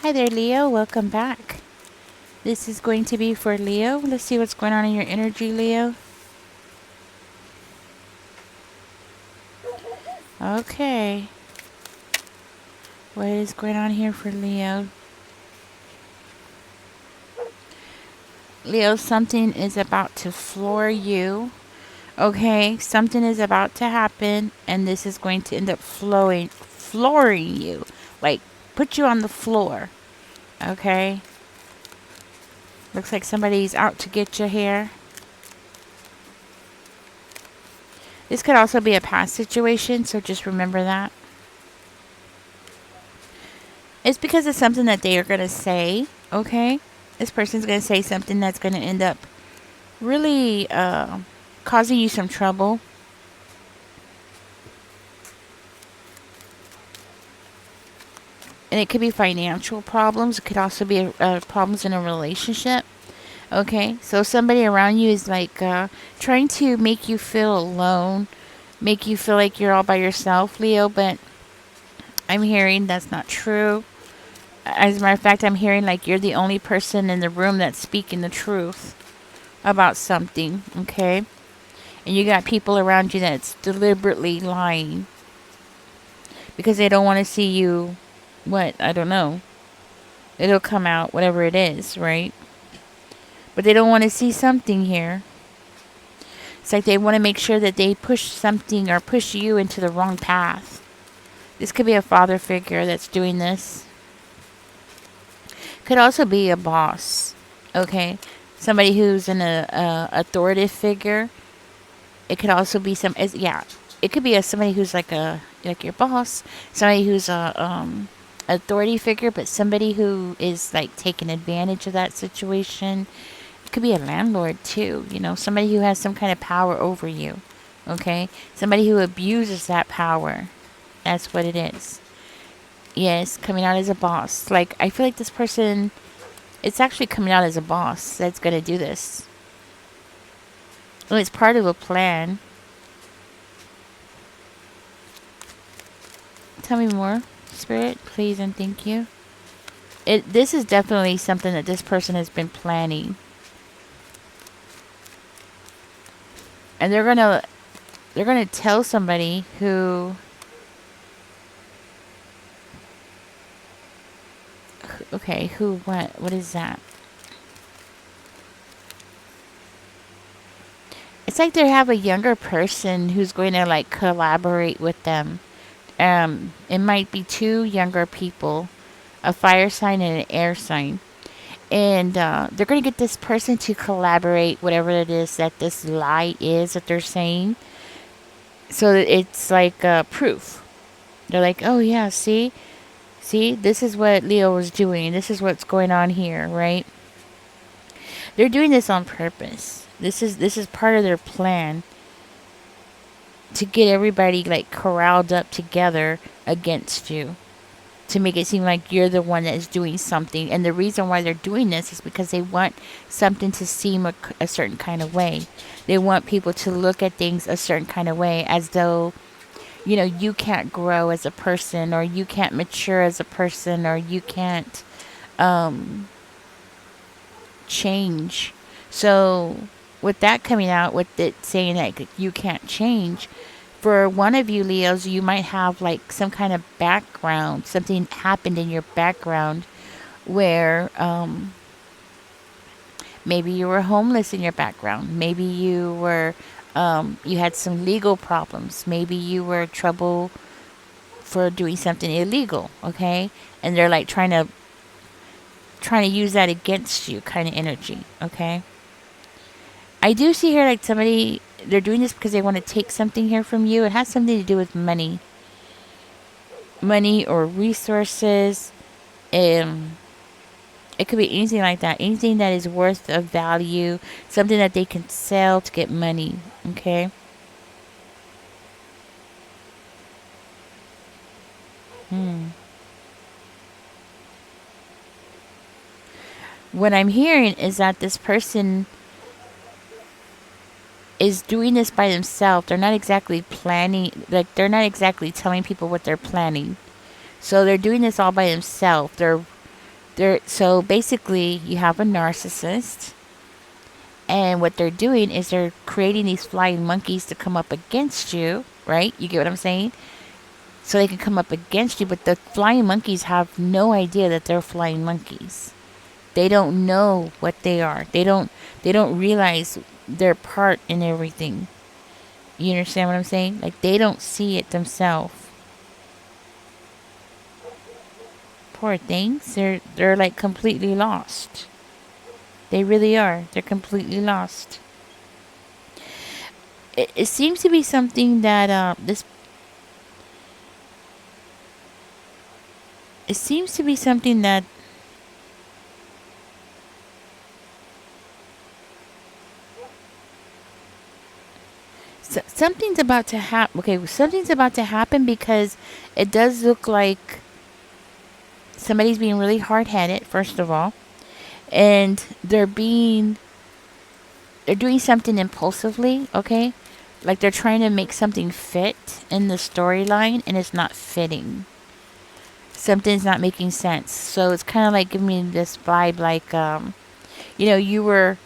Hi there, Leo. Welcome back. This is going to be for Leo. Let's see what's going on in your energy, Leo. Okay. What is going on here for Leo? Leo, something is about to floor you. Okay, something is about to happen, and this is going to end up flooring you. Like, put you on the floor. Okay? Looks like somebody's out to get you here. This could also be a past situation, so just remember that. It's because of something that they are going to say, okay? This person's going to say something that's going to end up really causing you some trouble. And it could be financial problems. It could also be problems in a relationship. Okay, so somebody around you is like trying to make you feel alone, make you feel like you're all by yourself, Leo, but I'm hearing that's not true. As a matter of fact, I'm hearing like you're the only person in the room that's speaking the truth about something, okay? And you got people around you that's deliberately lying because they don't want to see you, I don't know. It'll come out, whatever it is, right? But they don't want to see something here. It's like they want to make sure that they push something or push you into the wrong path. This could be a father figure that's doing this. Could also be a boss, okay? Somebody who's an authoritative figure. It could also be it could be somebody who's like your boss, somebody who's a authority figure, but somebody who is like taking advantage of that situation. It could be a landlord too, somebody who has some kind of power over you, okay? Somebody who abuses that power. That's what it is. Yes, coming out as a boss. Like, I feel like this person, it's actually coming out as a boss that's going to do this. Well, it's part of a plan. Tell me more, Spirit, please and thank you. This is definitely something that this person has been planning. And they're gonna tell somebody who what is that? It's like they have a younger person who's going to like collaborate with them. It might be two younger people, a fire sign and an air sign. And they're going to get this person to collaborate, whatever it is that this lie is that they're saying. So that it's like proof. They're like, oh yeah, see, this is what Leo was doing. This is what's going on here, right? They're doing this on purpose. This is part of their plan to get everybody like corralled up together against you, to make it seem like you're the one that is doing something. And the reason why they're doing this is because they want something to seem a certain kind of way. They want people to look at things a certain kind of way, as though, you can't grow as a person, or you can't mature as a person, or you can't change. So with that coming out, with it saying that you can't change, for one of you Leos, you might have like some kind of background, something happened in your background where maybe you were homeless in your background, maybe you had some legal problems, maybe you were in trouble for doing something illegal, okay? And they're like trying to use that against you, kind of energy, okay? I do see here like somebody, they're doing this because they want to take something here from you. It has something to do with money or resources. It could be anything like that, anything that is worth of value, something that they can sell to get money, okay? What I'm hearing is that this person is doing this by themselves. They're not exactly planning, like they're not exactly telling people what they're planning. So they're doing this all by themselves. So basically, you have a narcissist, and what they're doing is they're creating these flying monkeys to come up against you, right? You get what I'm saying? So they can come up against you, but the flying monkeys have no idea that they're flying monkeys. They don't know what they are. They don't realize their part in everything. You understand what I'm saying? Like they don't see it themselves. Poor things. They're like completely lost. They really are. They're completely lost. It seems to be something that this. It seems to be something that something's about to happen. Okay, something's about to happen because it does look like somebody's being really hard headed. First of all, and they're doing something impulsively. Okay, like they're trying to make something fit in the storyline, and it's not fitting. Something's not making sense. So it's kind of like giving me this vibe, like you were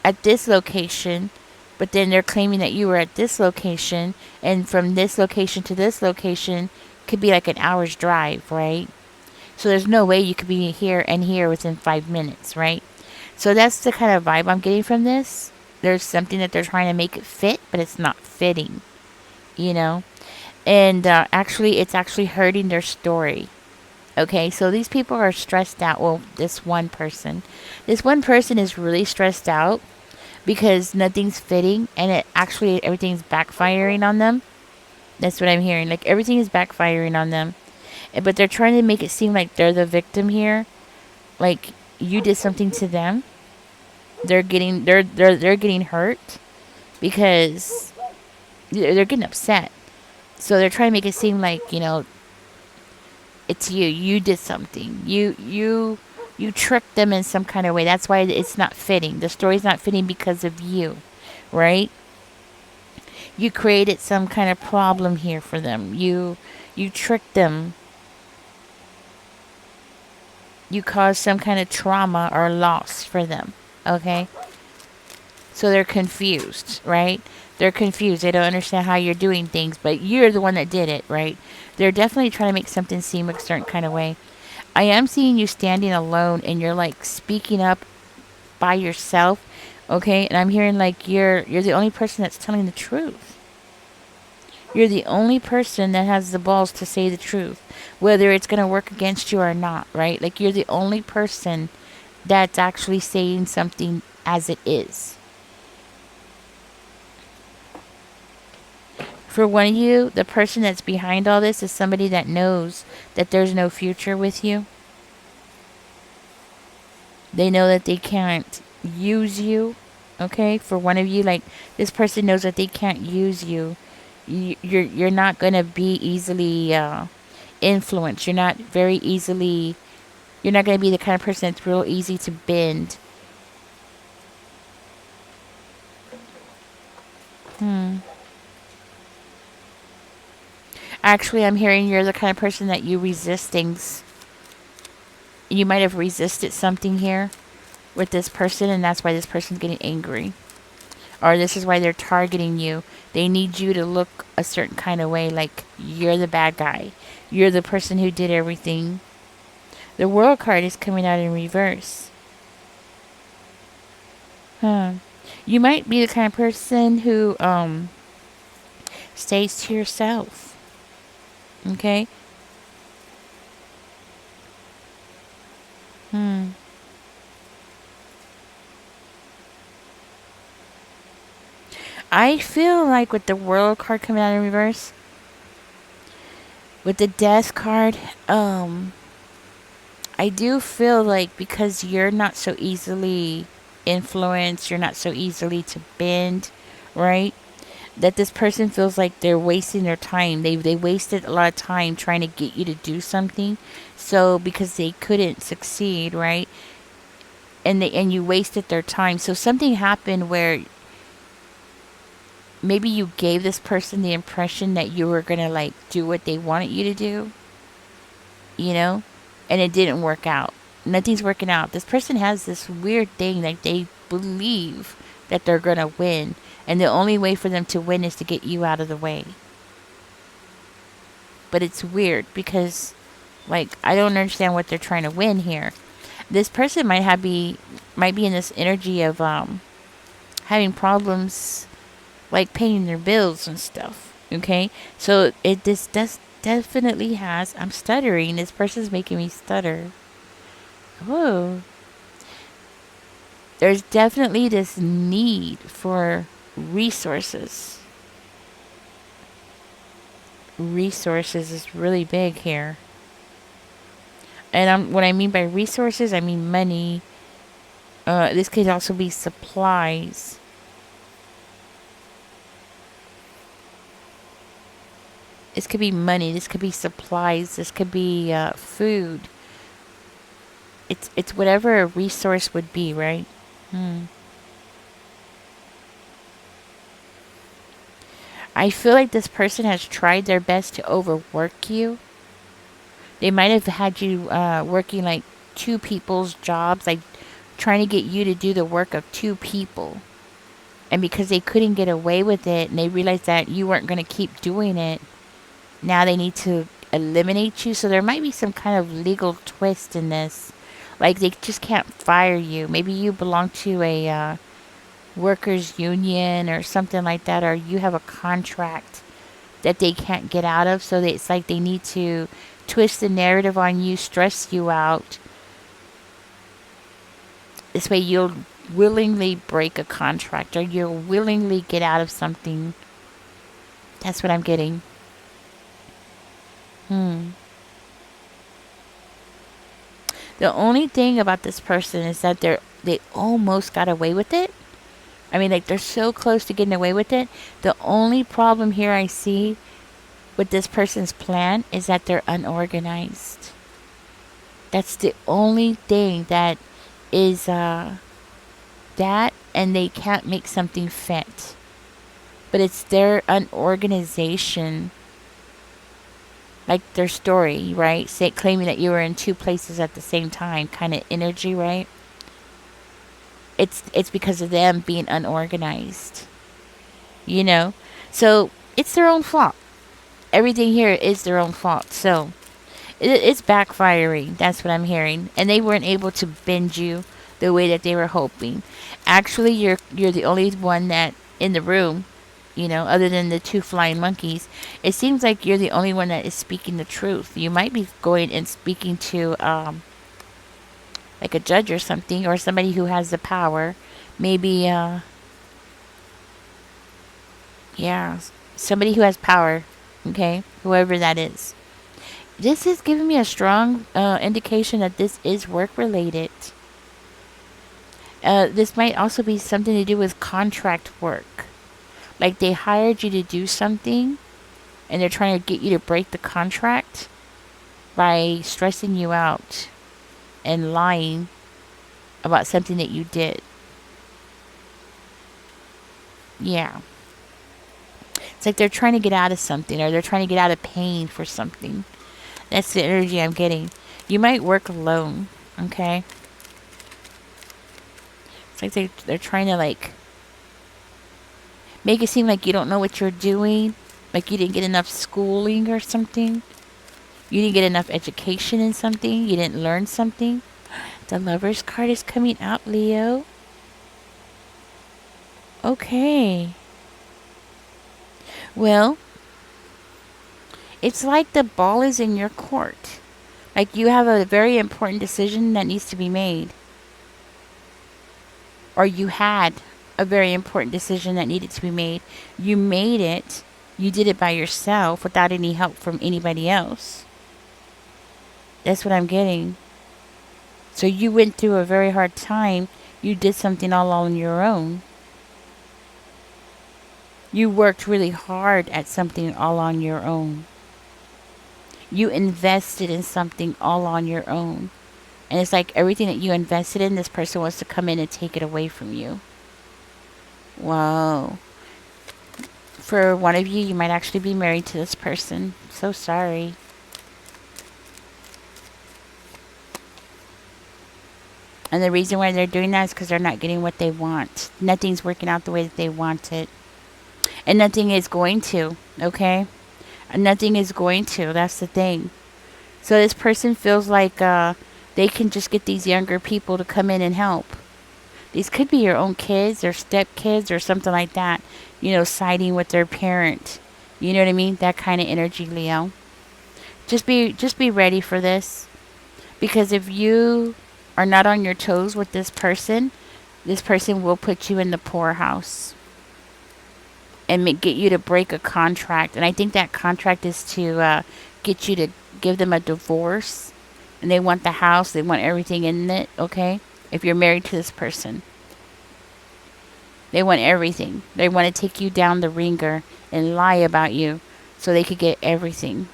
at this location, but then they're claiming that you were at this location, and from this location to this location could be like an hour's drive, right? So there's no way you could be here and here within 5 minutes, right? So that's the kind of vibe I'm getting from this. There's something that they're trying to make it fit, but it's not fitting, you know? And actually, it's actually hurting their story. Okay, so these people are stressed out. Well, this one person. This one person is really stressed out because nothing's fitting and it actually everything's backfiring on them. That's what I'm hearing. Like everything is backfiring on them. But they're trying to make it seem like they're the victim here. Like you did something to them. They're getting hurt because they're getting upset. So they're trying to make it seem like, it's you. You did something. You tricked them in some kind of way. That's why it's not fitting. The story's not fitting because of you, right? You created some kind of problem here for them. You tricked them. You caused some kind of trauma or loss for them. Okay? So they're confused, right? They're confused. They don't understand how you're doing things, but you're the one that did it, right? They're definitely trying to make something seem a certain kind of way. I am seeing you standing alone and you're like speaking up by yourself, okay? And I'm hearing like you're the only person that's telling the truth. You're the only person that has the balls to say the truth, whether it's going to work against you or not, right? Like you're the only person that's actually saying something as it is. For one of you, the person that's behind all this is somebody that knows that there's no future with you. They know that they can't use you. Okay? For one of you, like this person knows that they can't use you. You're not going to be easily influenced. You're not going to be the kind of person that's real easy to bend. Actually, I'm hearing you're the kind of person that you resist things. You might have resisted something here with this person, and that's why this person's getting angry. Or this is why they're targeting you. They need you to look a certain kind of way, like you're the bad guy. You're the person who did everything. The World card is coming out in reverse. Huh. You might be the kind of person who stays to yourself. Okay? I feel like with the World card coming out in reverse, with the Death card, I do feel like because you're not so easily influenced, you're not so easily to bend, right? That this person feels like they're wasting their time. They wasted a lot of time trying to get you to do something. So because they couldn't succeed, right? And you wasted their time. So something happened where maybe you gave this person the impression that you were going to like do what they wanted you to do, you know? And it didn't work out. Nothing's working out. This person has this weird thing that they believe that they're going to win. And the only way for them to win is to get you out of the way. But it's weird because, like, I don't understand what they're trying to win here. This person might be in this energy of having problems like paying their bills and stuff. Okay, so this does definitely has. I'm stuttering. This person's making me stutter. Whoa. There's definitely this need for resources. Resources is really big here. And what I mean by resources, I mean money. This could also be supplies. This could be money. This could be supplies. This could be food. It's whatever a resource would be, right? Hmm. I feel like this person has tried their best to overwork you. They might have had you working like two people's jobs, like trying to get you to do the work of two people. And because they couldn't get away with it and they realized that you weren't going to keep doing it, now they need to eliminate you. So there might be some kind of legal twist in this. Like they just can't fire you. Maybe you belong to a workers' union or something like that, or you have a contract that they can't get out of. So it's like they need to twist the narrative on you, stress you out. This way you'll willingly break a contract or you'll willingly get out of something. That's what I'm getting. Hmm. The only thing about this person is that they almost got away with it. I mean, like they're so close to getting away with it. The only problem here I see with this person's plan is that they're unorganized. That's the only thing that is that, and they can't make something fit. But it's their unorganization, like their story, right? Say claiming that you were in two places at the same time, kind of energy, right? It's because of them being unorganized, you know. So it's their own fault. Everything here is their own fault. So it's backfiring. That's what I'm hearing, and they weren't able to bend you the way that they were hoping. Actually, you're the only one that in the room, you know, other than the two flying monkeys. It seems like you're the only one that is speaking the truth. You might be going and speaking to like a judge or something, or somebody who has the power. Maybe yeah, somebody who has power. Okay, whoever that is. This is giving me a strong indication that this is work related. This might also be something to do with contract work. Like they hired you to do something and they're trying to get you to break the contract by stressing you out and lying about something that you did. Yeah. It's like they're trying to get out of something or they're trying to get out of pain for something. That's the energy I'm getting. You might work alone, okay? It's like they're trying to like make it seem like you don't know what you're doing, like you didn't get enough schooling or something. You didn't get enough education in something. You didn't learn something. The Lover's card is coming out, Leo. Okay. Well, it's like the ball is in your court. Like you have a very important decision that needs to be made. Or you had a very important decision that needed to be made. You made it. You did it by yourself without any help from anybody else. That's what I'm getting. So you went through a very hard time. You did something all on your own. You worked really hard at something all on your own. You invested in something all on your own. And it's like everything that you invested in, this person wants to come in and take it away from you. Wow. For one of you, you might actually be married to this person. So sorry. And the reason why they're doing that is because they're not getting what they want. Nothing's working out the way that they want it. And nothing is going to, okay? Nothing is going to. That's the thing. So this person feels like they can just get these younger people to come in and help. These could be your own kids or stepkids or something like that. You know, siding with their parent. You know what I mean? That kind of energy, Leo. Just be ready for this. Because if you are not on your toes with this person will put you in the poorhouse and get you to break a contract. And I think that contract is to get you to give them a divorce. And they want the house, they want everything in it, okay? If you're married to this person, they want everything. They want to take you down the ringer and lie about you so they could get everything.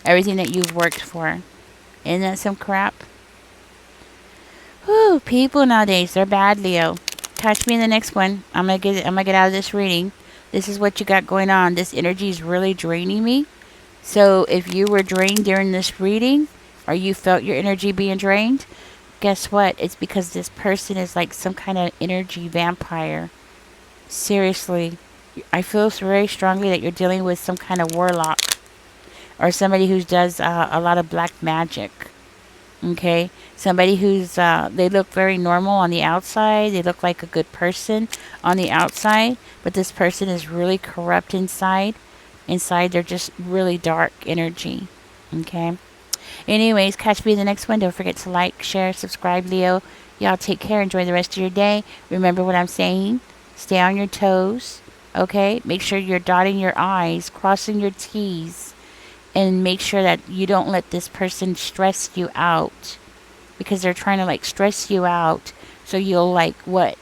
Everything that you've worked for. Isn't that some crap? Whew, people nowadays, they're bad, Leo. Catch me in the next one. I'm gonna get out of this reading. This is what you got going on. This energy is really draining me. So if you were drained during this reading, or you felt your energy being drained, guess what? It's because this person is like some kind of energy vampire. Seriously. I feel very strongly that you're dealing with some kind of warlock. Or somebody who does a lot of black magic. Okay, somebody who's they look very normal on the outside. They look like a good person on the outside, but this person is really corrupt inside. Inside, they're just really dark energy. Okay. Anyways, catch me in the next one. Don't forget to like, share, subscribe, Leo. Y'all take care. Enjoy the rest of your day. Remember what I'm saying. Stay on your toes. Okay. Make sure you're dotting your I's, crossing your T's, and make sure that you don't let this person stress you out, because they're trying to like stress you out so you'll like what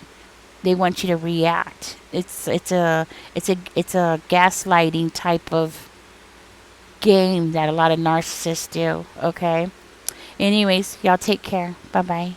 they want you to react. It's a gaslighting type of game that a lot of narcissists do. Okay. Anyways, y'all take care. Bye bye.